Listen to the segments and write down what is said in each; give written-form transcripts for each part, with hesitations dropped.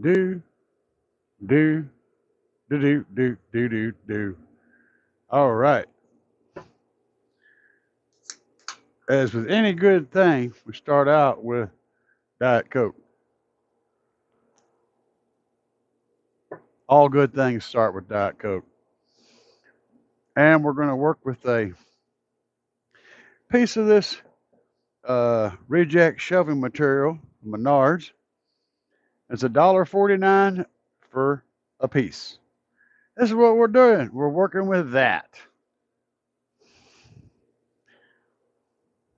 Do, do, do. All right. As with any good thing, we start out with Diet Coke. All good things start with Diet Coke. And we're going to work with a piece of this reject shelving material from Menards. It's $1.49 for a piece. This is what we're doing. We're working with that.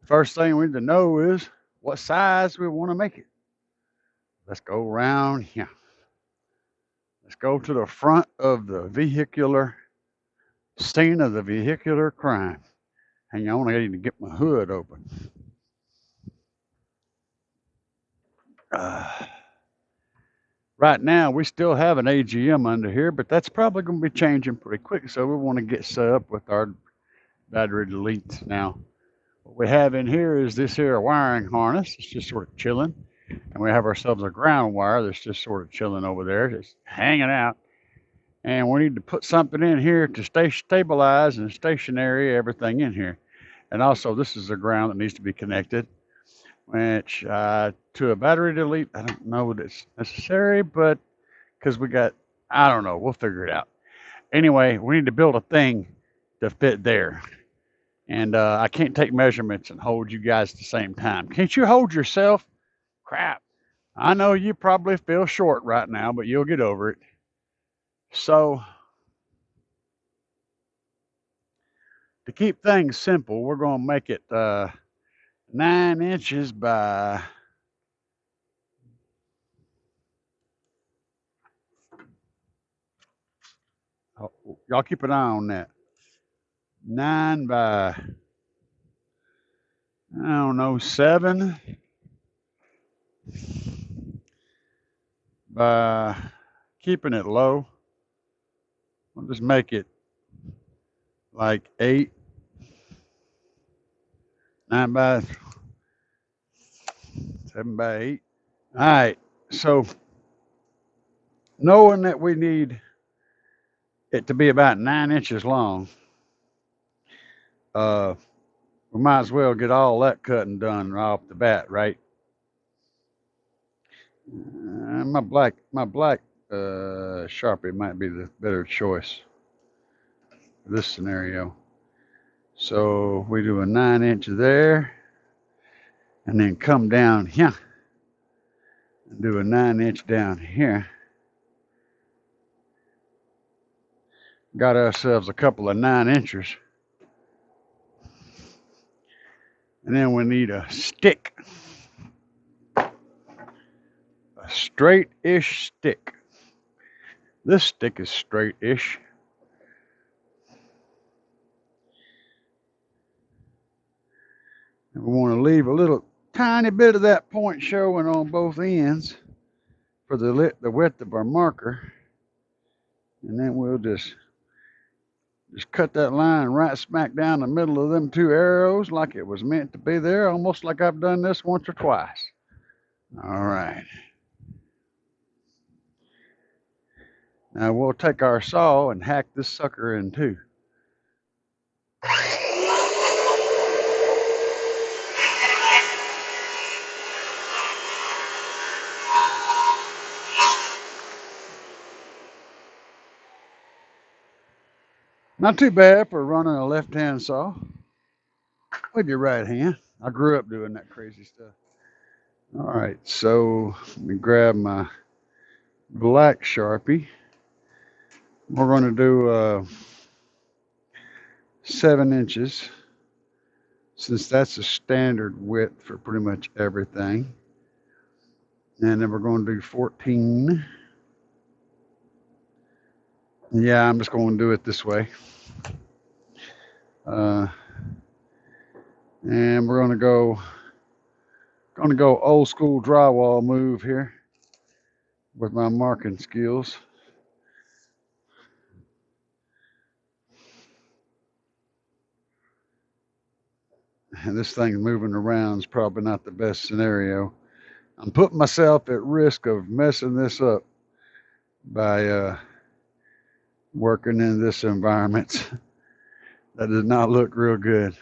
First thing we need to know is what size we want to make it. Let's go around here. Let's go to the front of the vehicular scene of the vehicular crime. Hang on, I need to get my hood open. Right now, we still have an AGM under here, but that's probably going to be changing pretty quick. So we want to get set up with our battery deletes now. What we have in here is this here wiring harness. It's just sort of chilling. And we have ourselves a ground wire that's just sort of chilling over there, just hanging out. And we need to put something in here to stay stabilize and stationary everything in here. And also, this is a ground that needs to be connected, which to a battery delete, I don't know that it's necessary, but because we got, I don't know, we'll figure it out. Anyway, we need to build a thing to fit there. And I can't take measurements and hold you guys at the same time. Can't you hold yourself? Crap. I know you probably feel short right now, but you'll get over it. So, to keep things simple, we're going to make it 9 inches by y'all keep an eye on that. 9 by, I don't know, 7 by keeping it low. We'll just make it like 8, 9 by 7 by 8. All right. So, knowing that we need it to be about 9 inches long, we might as well get all that cutting done right off the bat, right? My black Sharpie might be the better choice for this scenario. So we do a 9 inch there, and then come down here and do a 9 inch down here. Got ourselves a couple of 9 inches. And then we need a stick. A straight-ish stick. This stick is straight-ish. And we want to leave a little tiny bit of that point showing on both ends for the width of our marker. And then we'll just cut that line right smack down the middle of them two arrows like it was meant to be there, almost like I've done this once or twice. All right. Now we'll take our saw and hack this sucker in two. Not too bad for running a left-hand saw with your right hand. I grew up doing that crazy stuff. All right, so let me grab my black Sharpie. We're going to do 7 inches, since that's a standard width for pretty much everything. And then we're going to do 14. Yeah, I'm just going to do it this way. And we're going to go old school drywall move here with my marking skills. And this thing moving around is probably not the best scenario. I'm putting myself at risk of messing this up by working in this environment. That does not look real good.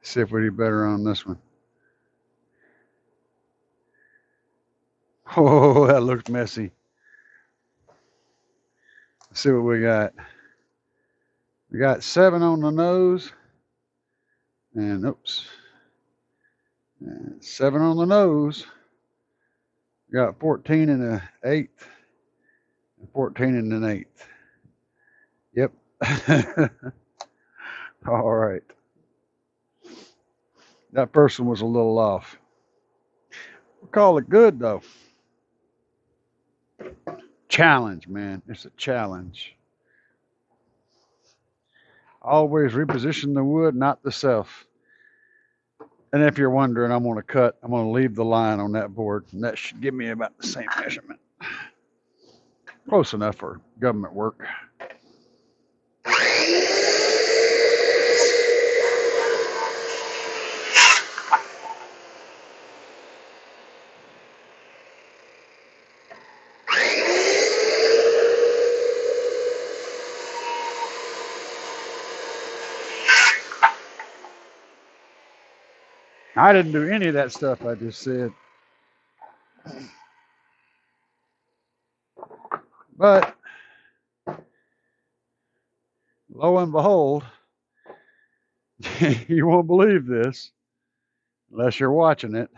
See if we do better on this one. Oh, that looks messy. Let's see what we got. We got 7 on the nose. And oops. And 7 on the nose. We got 14 in the 8th. And 14 in the 8th. Yep. All right. That person was a little off. We'll call it good though. Challenge, man. It's a challenge. Always reposition the wood, not the self. And if you're wondering, I'm going to leave the line on that board, and that should give me about the same measurement. Close enough for government work. I didn't do any of that stuff I just said. But lo and behold, you won't believe this unless you're watching it.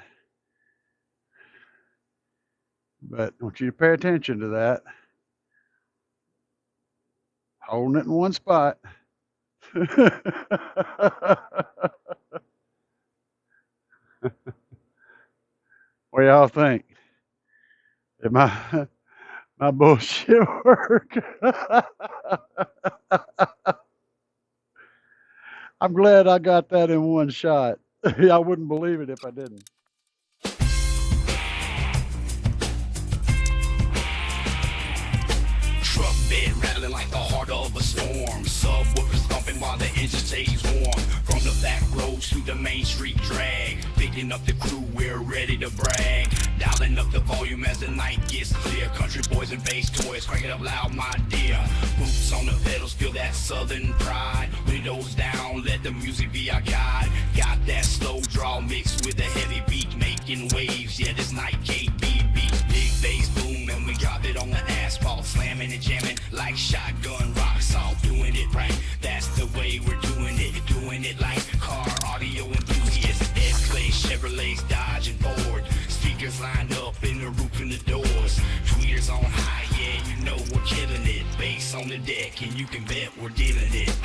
But I want you to pay attention to that. Holding it in one spot. What y'all think? Did my bullshit work? I'm glad I got that in one shot. I wouldn't believe it if I didn't. Truck bed rattling like the heart of a storm. Subwoofers thumping while the engine stays warm. From the back roads to the main street drag. Picking up the crew, we're ready to brag. Dialing up the volume as the night gets clear. Country boys and bass toys, crank it up loud, my dear. Boots on the pedals, feel that southern pride. Windows down, let the music be our guide. Got that slow draw mixed with a heavy beat, making waves. Yeah, this night can't be beat. Big bass boom, and we drop it on the asphalt, slamming and jamming like shotgun rock salt. Doing it right, that's the way we're doing it like car audio enthusiasts. S-Clay, Chevrolets, Dodge, and Ford. Speakers lined up in the roof and the doors. Tweeters on high, yeah, you know we're killing it. Bass on the deck, and you can bet we're dealing it.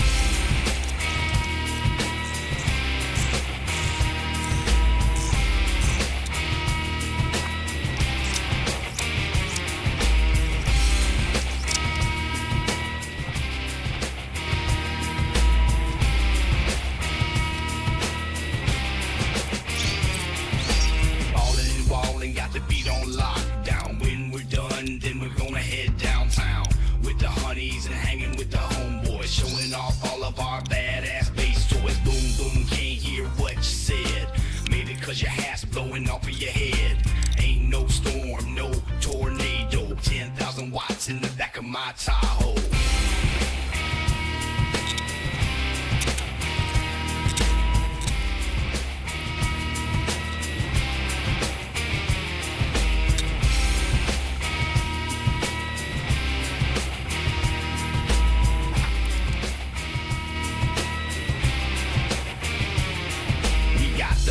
The beat on lockdown. When we're done, then we're gonna head downtown with the honeys and hanging with the homeboys, showing off all of our badass bass toys. Boom, boom, can't hear what you said. Maybe cause your hat's blowing off of your head. Ain't no storm, no tornado. 10,000 watts in the back of my Tahoe.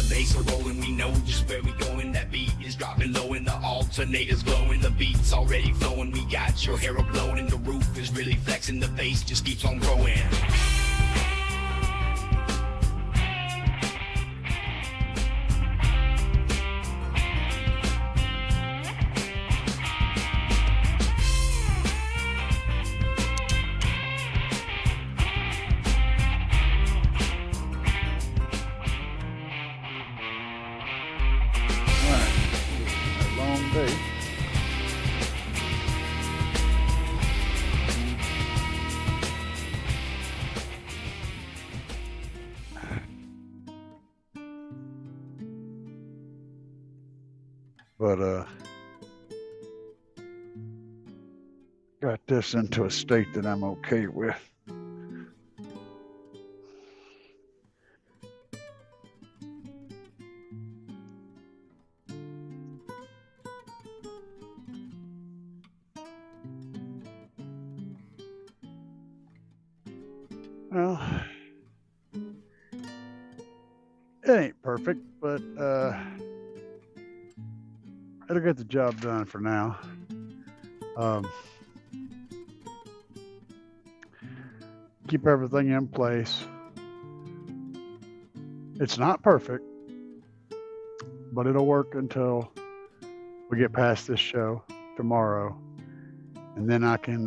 Bass are rolling, we know just where we going. That beat is dropping low and the alternators glowing. The beat's already flowing, we got your hair blown and the roof is really flexing. The bass just keeps on growing. Day. but got this into a state that I'm okay with. Well, it ain't perfect, but it'll get the job done for now. Keep everything in place. It's not perfect, but it'll work until we get past this show tomorrow, and then I can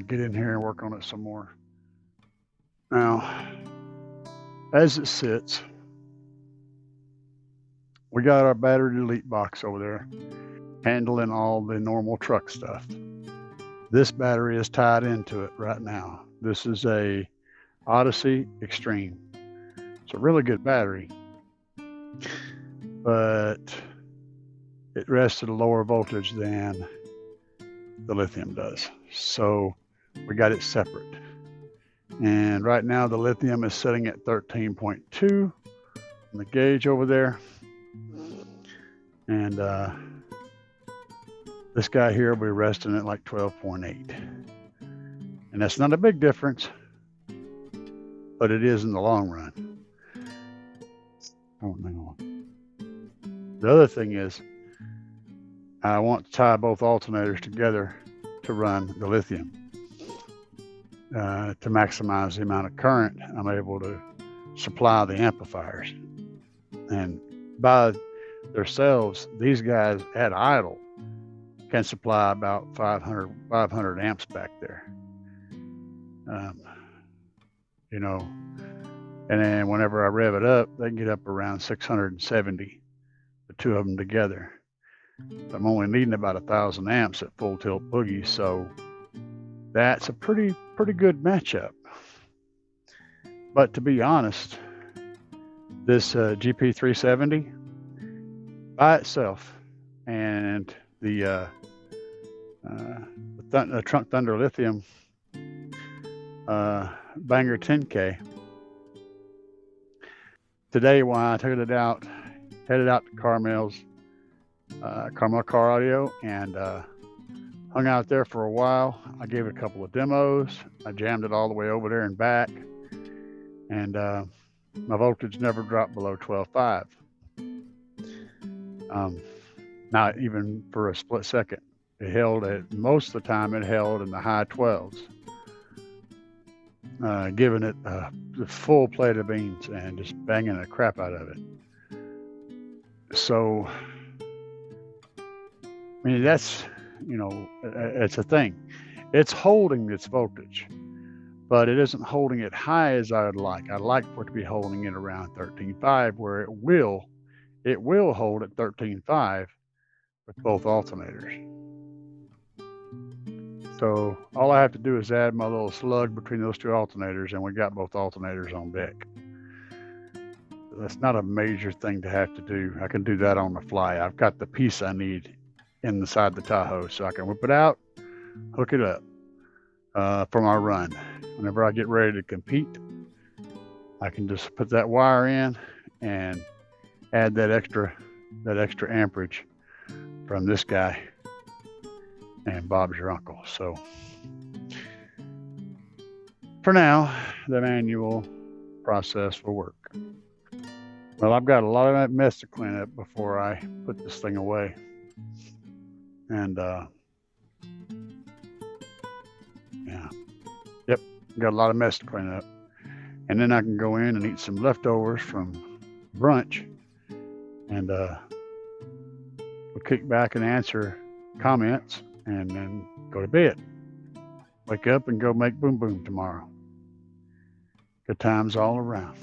get in here and work on it some more. Now, as it sits, we got our battery delete box over there handling all the normal truck stuff. This battery is tied into it right now. This is a Odyssey Extreme. It's a really good battery, but it rests at a lower voltage than the lithium does. So we got it separate. And right now the lithium is sitting at 13.2 on the gauge over there. And this guy here will be resting at like 12.8. And that's not a big difference, but it is in the long run. Oh, hang on. The other thing is, I want to tie both alternators together to run the lithium to maximize the amount of current I'm able to supply the amplifiers. And by themselves, these guys at idle can supply about 500 amps back there. You know, and then whenever I rev it up, they can get up around 670, the two of them together. I'm only needing about 1,000 amps at full tilt boogie, so that's a pretty good matchup. But to be honest, this GP370 by itself and the Trunk Thunder Lithium Banger 10K. Today when I took it out, headed out to Carmel Car Audio, and hung out there for a while. I gave it a couple of demos. I jammed it all the way over there and back, and my voltage never dropped below 12.5. Not even for a split second. It held at, most of the time it held in the high 12s. Giving it the full plate of beans and just banging the crap out of it. So, I mean, that's, you know, it's a thing. It's holding its voltage, but it isn't holding it high as I would like. I'd like for it to be holding it around 13.5, where it will hold at 13.5 with both alternators. So all I have to do is add my little slug between those two alternators, and we got both alternators on deck. That's not a major thing to have to do. I can do that on the fly. I've got the piece I need inside the Tahoe, so I can whip it out, hook it up for my run. Whenever I get ready to compete, I can just put that wire in and add that extra amperage from this guy, and Bob's your uncle. So for now, the manual process will work. Well, I've got a lot of that mess to clean up before I put this thing away. And yeah, yep, got a lot of mess to clean up. And then I can go in and eat some leftovers from brunch, and we'll kick back and answer comments, and then go to bed. Wake up and go make boom boom tomorrow. Good times all around.